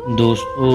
دوستو،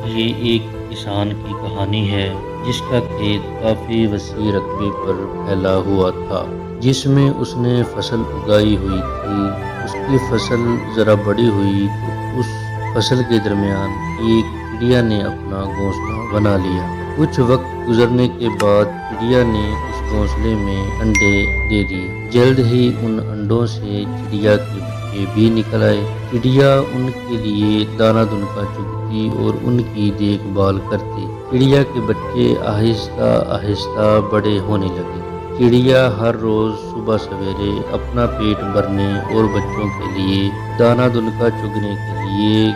یہ ایک کسان کی کہانی ہے جس کا کھیت کافی وسیع رقبے پر پھیلا ہوا تھا، جس میں اس نے فصل اگائی ہوئی تھی۔ اس کی فصل ذرا بڑی ہوئی تو اس فصل کے درمیان ایک چڑیا نے اپنا گھونسلہ بنا لیا۔ کچھ وقت گزرنے کے بعد چڑیا نے اس گھونسلے میں انڈے دے دیے۔ جلد ہی ان انڈوں سے چڑیا کے بچے بھی نکل آئے۔ چڑیا ان کے لیے دانہ دنکا چگتی اور ان کی دیکھ بھال کرتی۔ چڑیا کے بچے آہستہ آہستہ بڑے ہونے لگے۔ چڑیا ہر روز صبح سویرے اپنا پیٹ بھرنے اور بچوں کے لیے دانہ دنکا چگنے کے لیے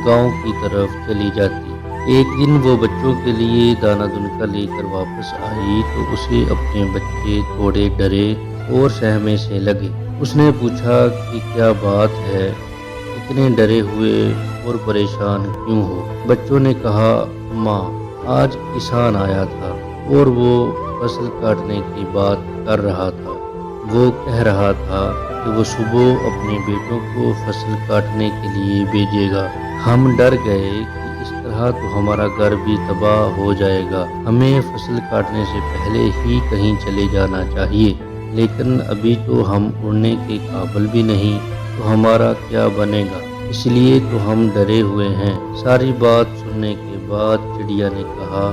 گاؤں کی طرف چلی جاتی۔ ایک دن وہ بچوں کے لیے دانہ دنکا لے کر واپس آئی تو اسے اپنے بچے تھوڑے ڈرے اور سہمے سے لگے۔ اس نے پوچھا کہ کیا بات ہے، اتنے ڈرے ہوئے اور پریشان کیوں ہو؟ بچوں نے کہا، ماں، آج کسان آیا تھا اور وہ فصل کاٹنے کی بات کر رہا تھا۔ وہ کہہ رہا تھا کہ وہ صبح اپنے بیٹوں کو فصل کاٹنے کے لیے بھیجے گا۔ ہم ڈر گئے کہ اس طرح تو ہمارا گھر بھی تباہ ہو جائے گا۔ ہمیں فصل کاٹنے سے پہلے ہی کہیں چلے جانا چاہیے، لیکن ابھی تو ہم اڑنے کے قابل بھی نہیں، تو ہمارا کیا بنے گا؟ اس لیے تو ہم ڈرے ہوئے ہیں۔ ساری بات سننے کے بعد چڑیا نے کہا،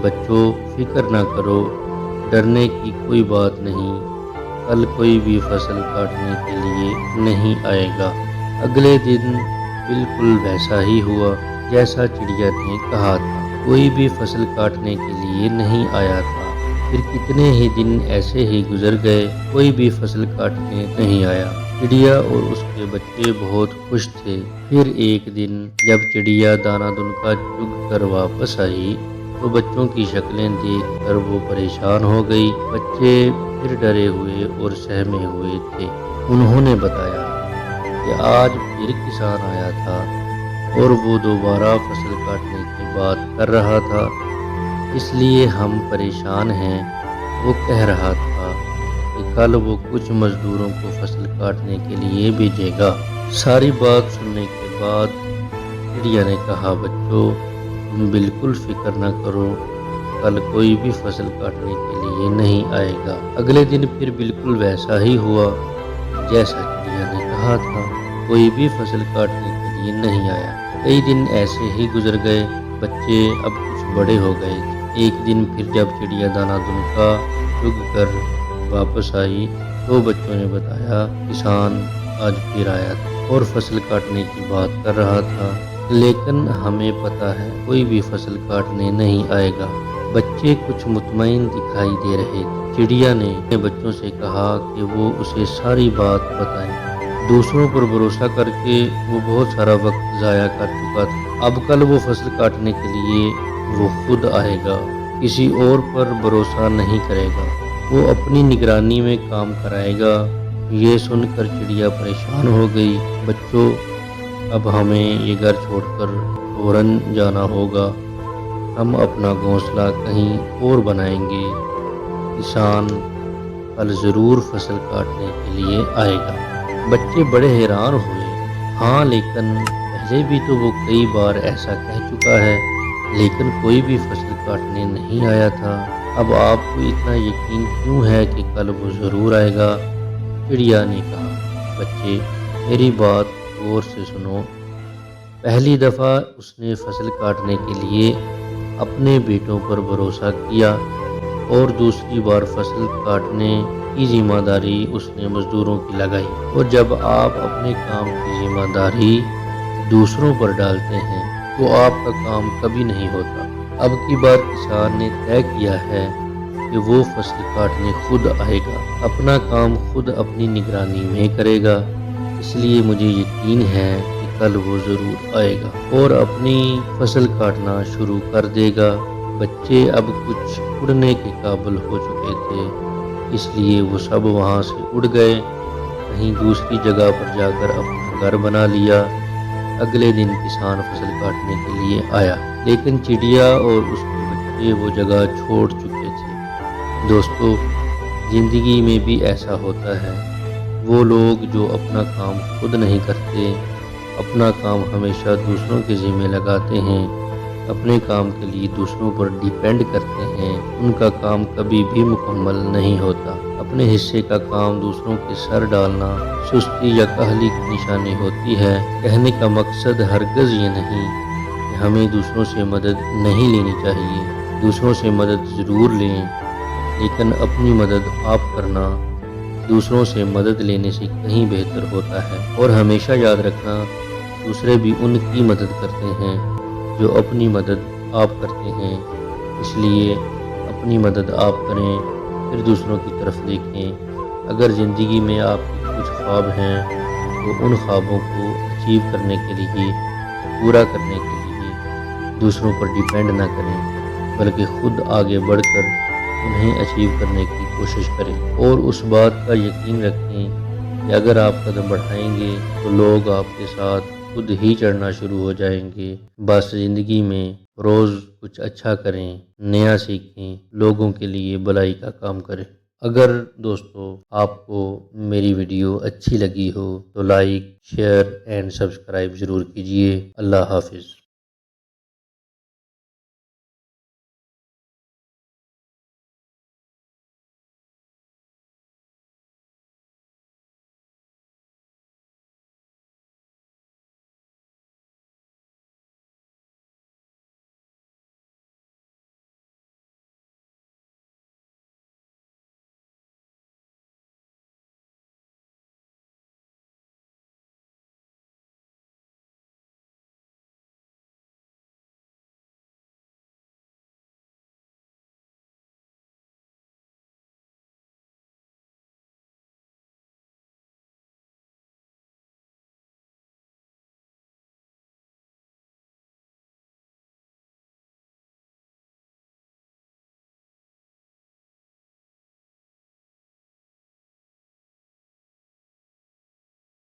بچوں، فکر نہ کرو، ڈرنے کی کوئی بات نہیں، کل کوئی بھی فصل کاٹنے کے لیے نہیں آئے گا۔ اگلے دن بالکل ویسا ہی ہوا جیسا چڑیا نے کہا تھا۔ کوئی بھی فصل کاٹنے کے لیے نہیں آیا تھا۔ پھر کتنے ہی دن ایسے ہی گزر گئے، کوئی بھی فصل کاٹنے نہیں آیا۔ چڑیا اور اس کے بچے بہت خوش تھے۔ پھر ایک دن جب چڑیا دانہ دنکا چگ کر واپس آئی تو بچوں کی شکلیں دیکھ کر وہ پریشان ہو گئی۔ بچے پھر ڈرے ہوئے اور سہمے ہوئے تھے۔ انہوں نے بتایا کہ آج پھر کسان آیا تھا اور وہ دوبارہ فصل کاٹنے کی بات کر رہا تھا، اس لیے ہم پریشان ہیں۔ وہ کہہ رہا تھا کہ کل وہ کچھ مزدوروں کو فصل کاٹنے کے لیے بھیجے گا۔ ساری بات سننے کے بعد چڑیا نے کہا، بچوں، تم بالکل فکر نہ کرو، کل کوئی بھی فصل کاٹنے کے لیے نہیں آئے گا۔ اگلے دن پھر بالکل ویسا ہی ہوا جیسا چڑیا نے کہا تھا، کوئی بھی فصل کاٹنے کے لیے نہیں آیا۔ کئی دن ایسے ہی گزر گئے، بچے اب کچھ بڑے ہو گئے تھے۔ ایک دن پھر جب چڑیا دانہ دنکا چگ کر واپس آئی تو بچوں نے بتایا، کسان آج پھر آیا تھا اور فصل کاٹنے کی بات کر رہا تھا، لیکن ہمیں پتہ ہے کوئی بھی فصل کاٹنے نہیں آئے گا۔ بچے کچھ مطمئن دکھائی دے رہے تھے۔ چڑیا نے بچوں سے کہا کہ وہ اسے ساری بات بتائیں۔ دوسروں پر بھروسہ کر کے وہ بہت سارا وقت ضائع کر چکا تھا۔ اب کل وہ فصل کاٹنے کے لیے وہ خود آئے گا، کسی اور پر بھروسہ نہیں کرے گا، وہ اپنی نگرانی میں کام کرائے گا۔ یہ سن کر چڑیا پریشان ہو گئی۔ بچوں، اب ہمیں یہ گھر چھوڑ کر فوراً جانا ہوگا، ہم اپنا گھونسلہ کہیں اور بنائیں گے، کسان کل ضرور فصل کاٹنے کے لیے آئے گا۔ بچے بڑے حیران ہوئے۔ ہاں، لیکن پہلے بھی تو وہ کئی بار ایسا کہہ چکا ہے، لیکن کوئی بھی فصل کاٹنے نہیں آیا تھا۔ اب آپ کو اتنا یقین کیوں ہے کہ کل وہ ضرور آئے گا؟ چڑیا نے کہا، بچے، میری بات غور سے سنو۔ پہلی دفعہ اس نے فصل کاٹنے کے لیے اپنے بیٹوں پر بھروسہ کیا اور دوسری بار فصل کاٹنے کی ذمہ داری اس نے مزدوروں کی لگائی۔ اور جب آپ اپنے کام کی ذمہ داری دوسروں پر ڈالتے ہیں تو آپ کا کام کبھی نہیں ہوتا۔ اب کی بار کسان نے طے کیا ہے کہ وہ فصل کاٹنے خود آئے گا، اپنا کام خود اپنی نگرانی میں کرے گا، اس لیے مجھے یقین ہے کہ کل وہ ضرور آئے گا اور اپنی فصل کاٹنا شروع کر دے گا۔ بچے اب کچھ اڑنے کے قابل ہو چکے تھے، اس لیے وہ سب وہاں سے اڑ گئے، کہیں دوسری جگہ پر جا کر اپنا گھر بنا لیا۔ اگلے دن کسان فصل کاٹنے کے لیے آیا، لیکن چڑیا اور اس کے بچے وہ جگہ چھوڑ چکے تھے۔ دوستو، زندگی میں بھی ایسا ہوتا ہے، وہ لوگ جو اپنا کام خود نہیں کرتے اپنا کام ہمیشہ دوسروں کے ذمہ لگاتے ہیں، اپنے کام کے لیے دوسروں پر ڈیپینڈ کرتے ہیں، ان کا کام کبھی بھی مکمل نہیں ہوتا۔ اپنے حصے کا کام دوسروں کے سر ڈالنا سستی یا کاہلی کی نشانی ہوتی ہے۔ کہنے کا مقصد ہرگز یہ نہیں کہ ہمیں دوسروں سے مدد نہیں لینی چاہیے، دوسروں سے مدد ضرور لیں، لیکن اپنی مدد آپ کرنا دوسروں سے مدد لینے سے کہیں بہتر ہوتا ہے۔ اور ہمیشہ یاد رکھنا، دوسرے بھی ان کی مدد کرتے ہیں جو اپنی مدد آپ کرتے ہیں، اس لیے اپنی مدد آپ کریں، پھر دوسروں کی طرف دیکھیں۔ اگر زندگی میں آپ کے کچھ خواب ہیں تو ان خوابوں کو اچیو کرنے کے لیے، پورا کرنے کے لیے دوسروں پر ڈیپینڈ نہ کریں، بلکہ خود آگے بڑھ کر انہیں اچیو کرنے کی کوشش کریں، اور اس بات کا یقین رکھیں کہ اگر آپ قدم بڑھائیں گے تو لوگ آپ کے ساتھ خود ہی چڑھنا شروع ہو جائیں گے۔ بس زندگی میں روز کچھ اچھا کریں، نیا سیکھیں، لوگوں کے لیے بھلائی کا کام کریں۔ اگر دوستو آپ کو میری ویڈیو اچھی لگی ہو تو لائک، شیئر اینڈ سبسکرائب ضرور کیجیے۔ اللہ حافظ۔